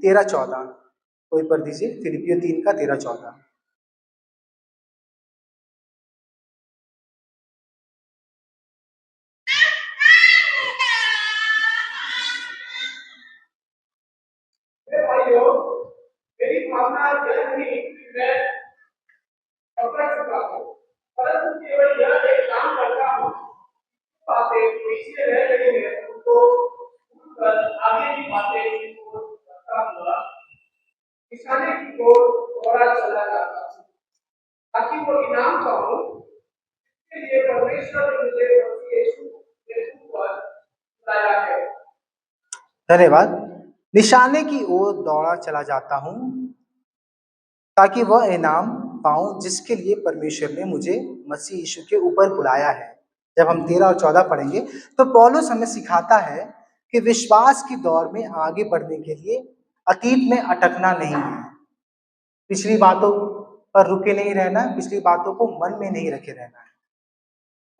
[SPEAKER 1] 13-14 कोई पढ़ दीजिए। फिलिपियों 3 का 13-14।
[SPEAKER 2] मेरे भाइयों, मेरी भावना यह नहीं कि मैं पकड़ चुका हूँ, परंतु केवल यह एक काम करता हूँ, बातें पीछे रह गई है उनको भूलकर आगे की बातें को करता हुआ निशाने की ओर दौड़ा चला जाता हूँ, ताकि वो इनाम पाऊं जिसके लिए परमेश्वर ने मुझे मसीह यीशु पर बुलाया है।
[SPEAKER 1] धन्यवाद। निशाने की ओर दौड़ा चला जाता हूँ ताकि वह इनाम पाऊं जिसके लिए परमेश्वर ने मुझे मसीह यीशु के ऊपर बुलाया है। जब हम 13 और 14 पढ़ेंगे तो पौलुस हमें सिखाता है कि विश्वास की दौड़ में आगे बढ़ने के लिए अतीत में अटकना नहीं है, पिछली बातों पर रुके नहीं रहना, पिछली बातों को मन में नहीं रखे रहना है।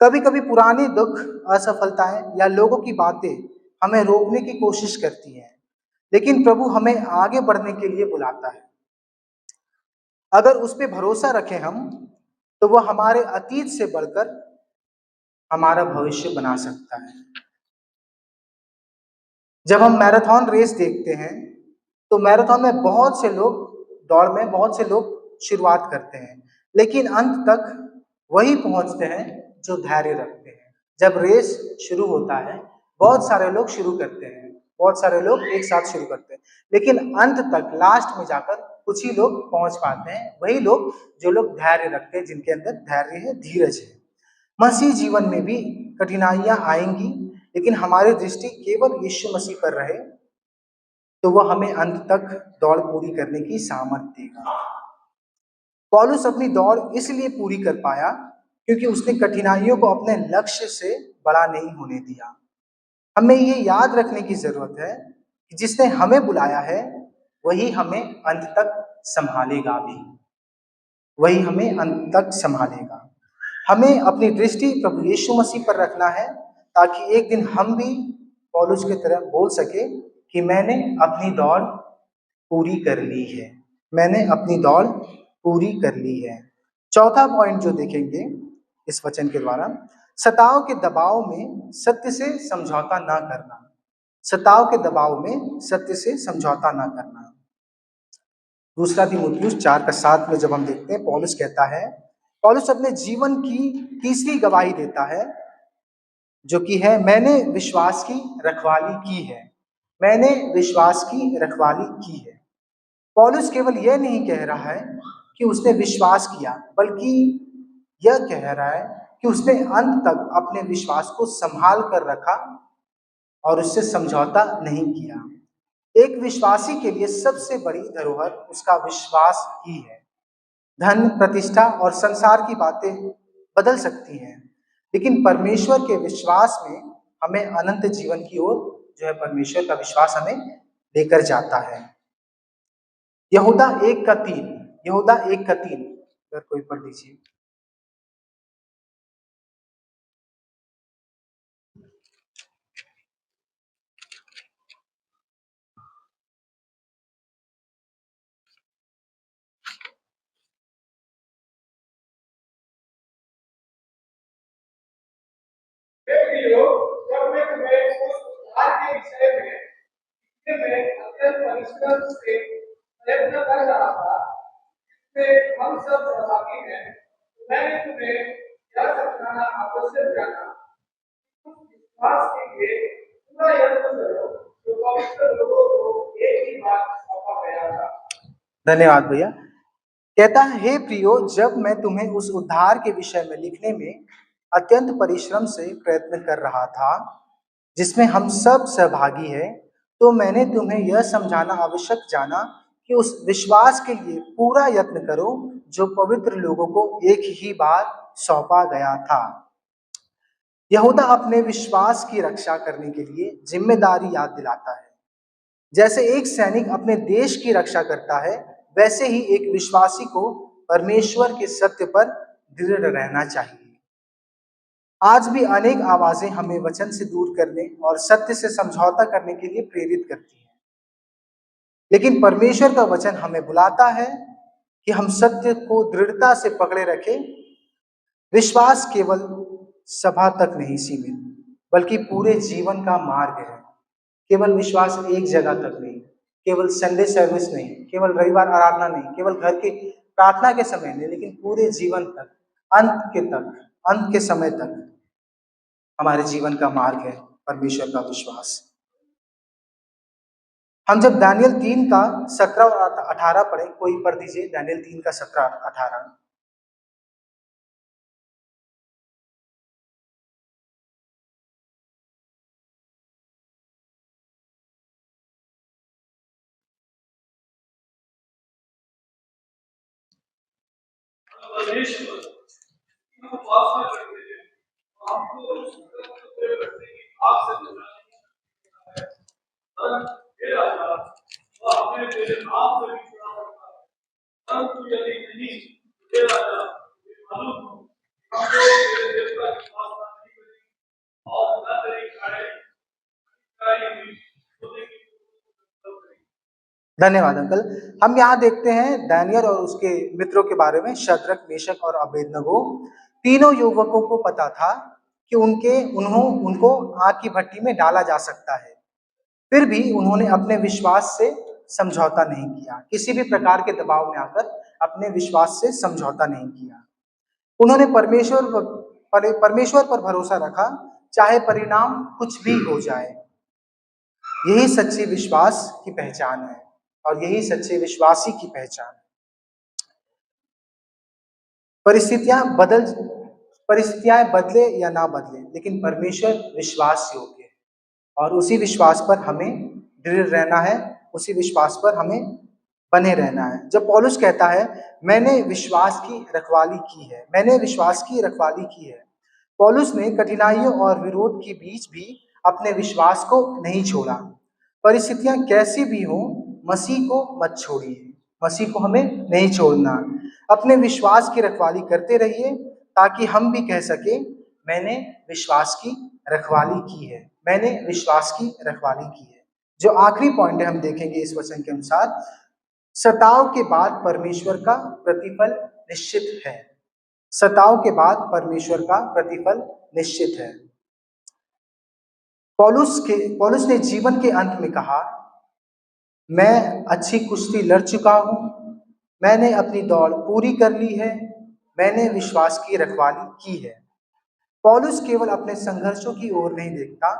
[SPEAKER 1] कभी कभी पुराने दुख, असफलताएं या लोगों की बातें हमें रोकने की कोशिश करती हैं, लेकिन प्रभु हमें आगे बढ़ने के लिए बुलाता है। अगर उस पर भरोसा रखें हम, तो वह हमारे अतीत से बढ़कर हमारा भविष्य बना सकता है। जब हम मैराथन रेस देखते हैं तो मैराथन में दौड़ में बहुत से लोग शुरुआत करते हैं, लेकिन अंत तक वही पहुंचते हैं जो धैर्य रखते हैं। जब रेस शुरू होता है बहुत सारे लोग शुरू करते हैं, बहुत सारे लोग एक साथ शुरू करते हैं, लेकिन अंत तक लास्ट में जाकर कुछ ही लोग पहुंच पाते हैं। वही लोग जो लोग धैर्य रखते हैं, जिनके अंदर धैर्य है, धीरज है। मसीह जीवन में भी कठिनाइयां आएंगी, लेकिन हमारी दृष्टि केवल यीशु मसीह पर रहे तो वह हमें अंत तक दौड़ पूरी करने की सामर्थ्य देगा। पौलुस अपनी दौड़ इसलिए पूरी कर पाया क्योंकि उसने कठिनाइयों को अपने लक्ष्य से बड़ा नहीं होने दिया। हमें ये याद रखने की जरूरत है कि जिसने हमें बुलाया है वही हमें अंत तक संभालेगा भी, वही हमें अंत तक संभालेगा। हमें अपनी दृष्टि प्रभु यीशु मसीह पर रखना है ताकि एक दिन हम भी पौलुस की तरह बोल सके कि मैंने अपनी दौड़ पूरी कर ली है, मैंने अपनी दौड़ पूरी कर ली है। चौथा पॉइंट जो देखेंगे इस वचन के द्वारा, सताव के दबाव में सत्य से समझौता ना करना। सताव के दबाव में सत्य से समझौता ना करना। दूसरा तीमुथियुस 4:7 में जब हम देखते हैं, पौलुस कहता है, पौलुस अपने जीवन की तीसरी गवाही देता है जो कि है, मैंने विश्वास की रखवाली की है, मैंने विश्वास की रखवाली की है। पौलुस केवल यह नहीं कह रहा है कि उसने विश्वास किया, बल्कि यह कह रहा है कि उसने अंत तक अपने विश्वास को संभाल कर रखा और उससे समझौता नहीं किया। एक विश्वासी के लिए सबसे बड़ी धरोहर उसका विश्वास ही है। धन, प्रतिष्ठा और संसार की बातें बदल सकती हैं, लेकिन परमेश्वर के विश्वास में हमें अनंत जीवन की ओर जो है परमेश्वर का विश्वास हमें लेकर जाता है। यहूदा 1:3, यहूदा 1:3 अगर कोई पढ़ लीजिए।
[SPEAKER 2] प्रियो, जब मैं तुम्हें उस उद्धार के विषय में लिखने में अत्यंत परिश्रम से प्रयत्न कर रहा था, जिसमें हम सब सहभागी हैं, तो मैंने तुम्हें यह समझाना आवश्यक जाना कि उस विश्वास के लिए पूरा यत्न करो जो पवित्र लोगों को एक ही बात सौंपा गया था।
[SPEAKER 1] धन्यवाद भैया। कहता है, हे प्रियो, जब मैं तुम्हें उस उद्धार के विषय में लिखने में अत्यंत परिश्रम से प्रयत्न कर रहा था, जिसमें हम सब सहभागी हैं, तो मैंने तुम्हें यह समझाना आवश्यक जाना कि उस विश्वास के लिए पूरा यत्न करो जो पवित्र लोगों को एक ही बार सौंपा गया था। यहूदा अपने विश्वास की रक्षा करने के लिए जिम्मेदारी याद दिलाता है। जैसे एक सैनिक अपने देश की रक्षा करता है, वैसे ही एक विश्वासी को परमेश्वर के सत्य पर दृढ़ रहना चाहिए। आज भी अनेक आवाजें हमें वचन से दूर करने और सत्य से समझौता करने के लिए प्रेरित करती हैं। लेकिन परमेश्वर का वचन हमें बुलाता है कि हम सत्य को दृढ़ता से पकड़े रखें। विश्वास केवल सभा तक नहीं सीमित, बल्कि पूरे जीवन का मार्ग है। केवल विश्वास एक जगह तक नहीं, केवल संडे सर्विस नहीं, केवल रविवार आराधना नहीं, केवल घर के प्रार्थना के समय नहीं, लेकिन पूरे जीवन तक, अंत के समय तक हमारे जीवन का मार्ग है परमेश्वर का विश्वास। हम जब दानियल 3 का 17 और 18 पढ़े, कोई पढ़ दीजिए दानियल 3 का 17-18।
[SPEAKER 2] परमेश्वर हम उपासना करते हैं, आपको उस सत्य को करने की आपसे बचाने है। वरन हे राजा, वह अपने तेरे नाम से भी छुड़ा सकता है, परंतु यदि नहीं, तो हे राजा, ये मालूम हो कि हम लोग तेरे देवता की उपासना नहीं करेंगे और न तेरी खड़ाई हुई सोने की पूजा करेंगे।
[SPEAKER 1] धन्यवाद अंकल। हम यहाँ देखते हैं दानियल और उसके मित्रों के बारे में। शद्रक, मेशक और अबेदनगो तीनों युवकों को पता था कि उनको आग की भट्टी में डाला जा सकता है। फिर भी उन्होंने अपने विश्वास से समझौता नहीं किया। किसी भी प्रकार के दबाव में आकर अपने विश्वास से समझौता नहीं किया। उन्होंने परमेश्वर पर भरोसा रखा, चाहे परिणाम कुछ भी हो जाए। यही सच्चे विश्वास की पहचान है और यही सच्चे विश्वासी की पहचान है। परिस्थितियां बदले या ना बदले, लेकिन परमेश्वर विश्वास योग्य है और उसी विश्वास पर हमें दृढ़ रहना है, उसी विश्वास पर हमें बने रहना है। जब पौलुस कहता है, मैंने विश्वास की रखवाली की है, मैंने विश्वास की रखवाली की है, पौलुस ने कठिनाइयों और विरोध के बीच भी अपने विश्वास को नहीं छोड़ा। परिस्थितियां कैसी भी हों, मसीह को मत छोड़िए, मसीह को हमें नहीं छोड़ना। अपने विश्वास की रखवाली करते रहिए ताकि हम भी कह सके, मैंने विश्वास की रखवाली की है, मैंने विश्वास की रखवाली की है। जो आखिरी पॉइंट है हम देखेंगे इस वचन के अनुसार, सताव के बाद परमेश्वर का प्रतिफल निश्चित है। सताव के बाद परमेश्वर का प्रतिफल निश्चित है। पौलुस ने जीवन के अंत में कहा, मैं अच्छी कुश्ती लड़ चुका हूं, मैंने अपनी दौड़ पूरी कर ली है, मैंने विश्वास की रखवाली की है। पौलुस केवल अपने संघर्षों की ओर नहीं देखता,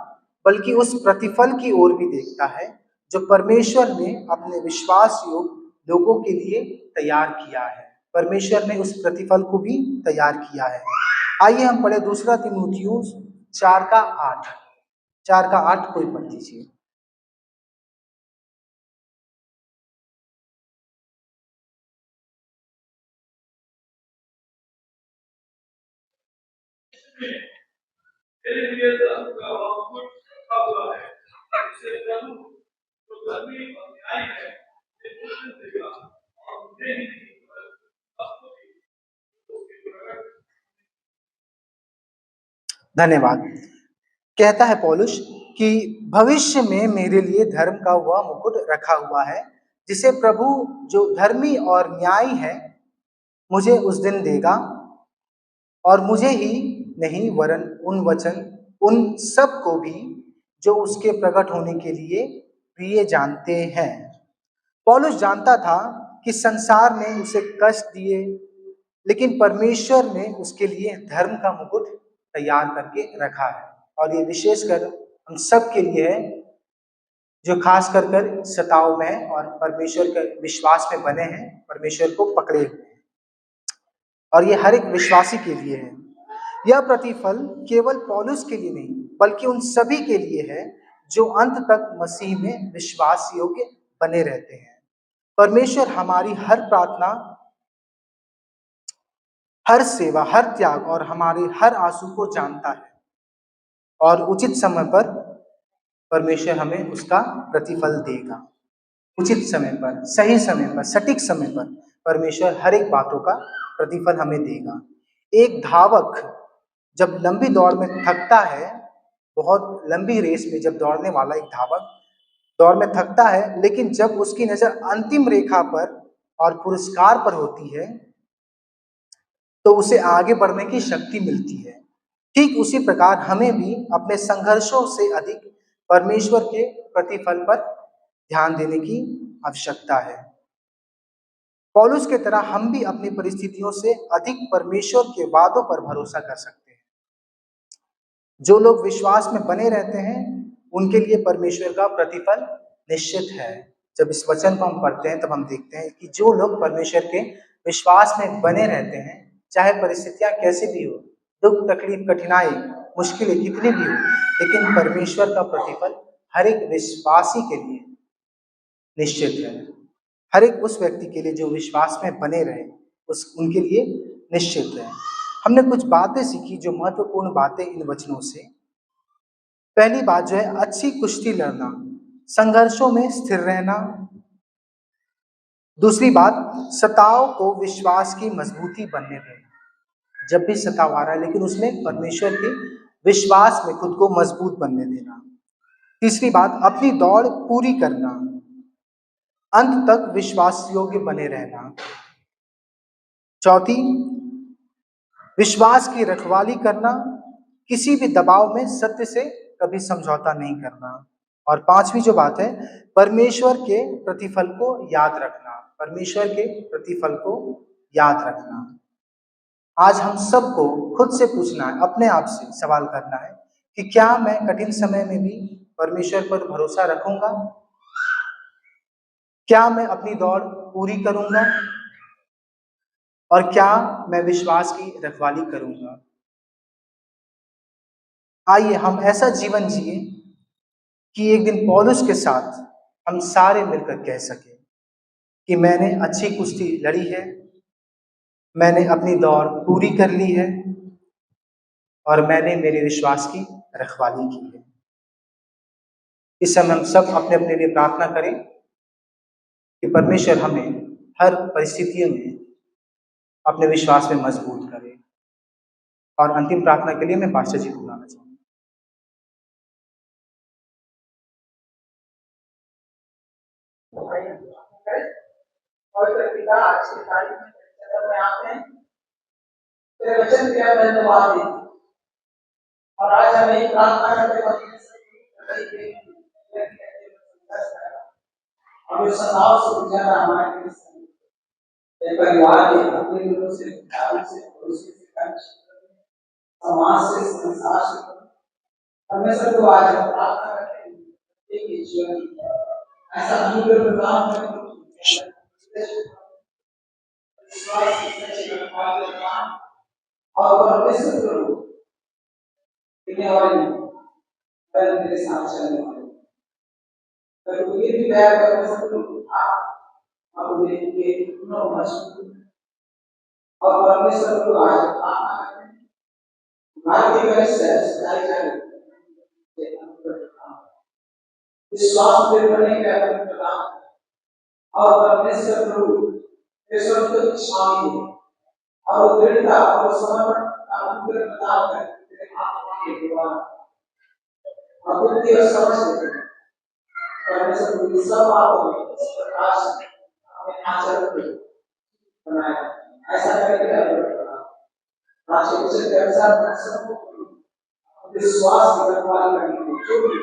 [SPEAKER 1] बल्कि उस प्रतिफल की ओर भी देखता है जो परमेश्वर ने अपने विश्वास योग्य लोगों के लिए तैयार किया है। परमेश्वर ने उस प्रतिफल को भी तैयार किया है। आइए हम पढ़े 2 तीमुथियुस 4:8। 4:8 कोई पढ़ दीजिए।
[SPEAKER 2] तेरे लिए धर्म का जैसे प्रभु जो धर्मी और न्यायी है उस दिन देगा और मुझे ही नहीं आपको भी उसके प्रकट।
[SPEAKER 1] धन्यवाद। कहता है पौलुस कि भविष्य में मेरे लिए धर्म का वह मुकुट रखा हुआ है जिसे प्रभु जो धर्मी और न्यायी है मुझे उस दिन देगा, और मुझे ही नहीं वरन उन सब को भी जो उसके प्रकट होने के लिए प्रिय जानते हैं। पौलुस जानता था कि संसार ने उसे कष्ट दिए, लेकिन परमेश्वर ने उसके लिए धर्म का मुकुट तैयार करके रखा है, और ये विशेषकर हम सब के लिए है जो खास कर सताव में है और परमेश्वर के विश्वास में बने हैं, परमेश्वर को पकड़े हुए हैं, और ये हर एक विश्वासी के लिए है। यह प्रतिफल केवल पौलुस के लिए नहीं बल्कि उन सभी के लिए है जो अंत तक मसीह में विश्वास योग्य बने रहते हैं। परमेश्वर हमारी हर प्रार्थना, हर सेवा, हर त्याग और हमारे हर आंसू को जानता है, और उचित समय पर परमेश्वर हमें उसका प्रतिफल देगा। उचित समय पर, सही समय पर, सटीक समय पर परमेश्वर हर एक बातों का प्रतिफल हमें देगा। एक धावक जब लंबी दौड़ में थकता है, बहुत लंबी रेस में जब दौड़ने वाला एक धावक दौड़ में थकता है, लेकिन जब उसकी नजर अंतिम रेखा पर और पुरस्कार पर होती है तो उसे आगे बढ़ने की शक्ति मिलती है। ठीक उसी प्रकार हमें भी अपने संघर्षों से अधिक परमेश्वर के प्रतिफल पर ध्यान देने की आवश्यकता है। पौलुस के तरह हम भी अपनी परिस्थितियों से अधिक परमेश्वर के वादों पर भरोसा कर सकते हैं। जो लोग विश्वास में बने रहते हैं उनके लिए परमेश्वर का प्रतिफल निश्चित है। जब इस वचन को हम पढ़ते हैं तब हम देखते हैं कि जो लोग परमेश्वर के विश्वास में बने रहते हैं, चाहे परिस्थितियां कैसी भी हो, दुख, तकलीफ, कठिनाई, मुश्किलें कितनी भी हो, लेकिन परमेश्वर का प्रतिफल हर एक विश्वासी के लिए निश्चित है। हर एक उस व्यक्ति के लिए जो विश्वास में बने रहे, उनके लिए निश्चित है। हमने कुछ बातें सीखी, जो महत्वपूर्ण बातें इन वचनों से। पहली बात जो है, अच्छी कुश्ती लड़ना, संघर्षों में स्थिर रहना। दूसरी बात, सताव को विश्वास की मजबूती बनने देना। जब भी सताव आ रहा है लेकिन उसमें परमेश्वर के विश्वास में खुद को मजबूत बनने देना। तीसरी बात, अपनी दौड़ पूरी करना, अंत तक विश्वास योग्य बने रहना। चौथी, विश्वास की रखवाली करना, किसी भी दबाव में सत्य से कभी समझौता नहीं करना। और पांचवी जो बात है, परमेश्वर के प्रतिफल को याद रखना, परमेश्वर के प्रतिफल को याद रखना। आज हम सबको खुद से पूछना है, अपने आप से सवाल करना है कि क्या मैं कठिन समय में भी परमेश्वर पर भरोसा रखूंगा? क्या मैं अपनी दौड़ पूरी करूंगा? और क्या मैं विश्वास की रखवाली करूंगा? आइए हम ऐसा जीवन जिए कि एक दिन पौलुस के साथ हम सारे मिलकर कह सके कि मैंने अच्छी कुश्ती लड़ी है, मैंने अपनी दौड़ पूरी कर ली है, और मैंने मेरे विश्वास की रखवाली की है। इस समय हम सब अपने अपने लिए प्रार्थना करें कि परमेश्वर हमें हर परिस्थितियों में अपने विश्वास में मजबूत करे। और अंतिम प्रार्थना के लिए मैं पास्टर जी को बुलाना चाहूँगा।
[SPEAKER 2] पवित्र पिता, आज की तारीख में आते हैं, तेरे वचन के लिए धन्यवाद दें। और आज हम एक प्रार्थना करते हैं, हमें सताव से गुजारा हमारे परिवार के अपने लोगों से, समाज से, संसार से, हमें सबको आज हम प्रार्थना करते हैं कि जीवन ऐसा अनुग्रह प्रदान करें और परमेश्वर करो मेरे साथ चलने वाले उन्हें भी दया कर सकते आप उन्हें मजबूत और परमेश्वर को आज प्रार्थना करें, भारतीय विश्वास पे करने का प्रदान और परमेश्वर प्रभु ईश्वर के स्वामी और दृढ़ता और समर्पण का अनुग्रह प्रदान कर तेरे आत्मा के द्वारा अद्वितीय समझ देते हैं परमेश्वर प्रभु सब बातों में इस प्रकाश अपने आचरण को बनाया ऐसा करके आज के वचन के अनुसार मैं सबको विश्वास की रखवाली करने की जो भी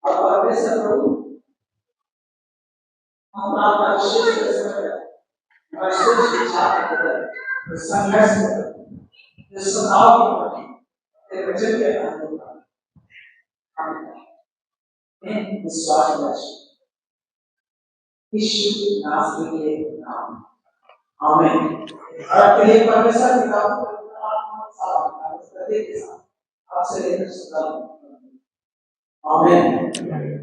[SPEAKER 2] और परमेश्वर प्रभु हम आपका विशेष महसूस इच्छा करते हैं संघर्ष में इस स्वभाव की तेरे वचन के अनुसार हम विश्वास में यीशु के नाम के नाम आमीन। और तेरे परमेश्वर पिता आपसे लेकर आमीन।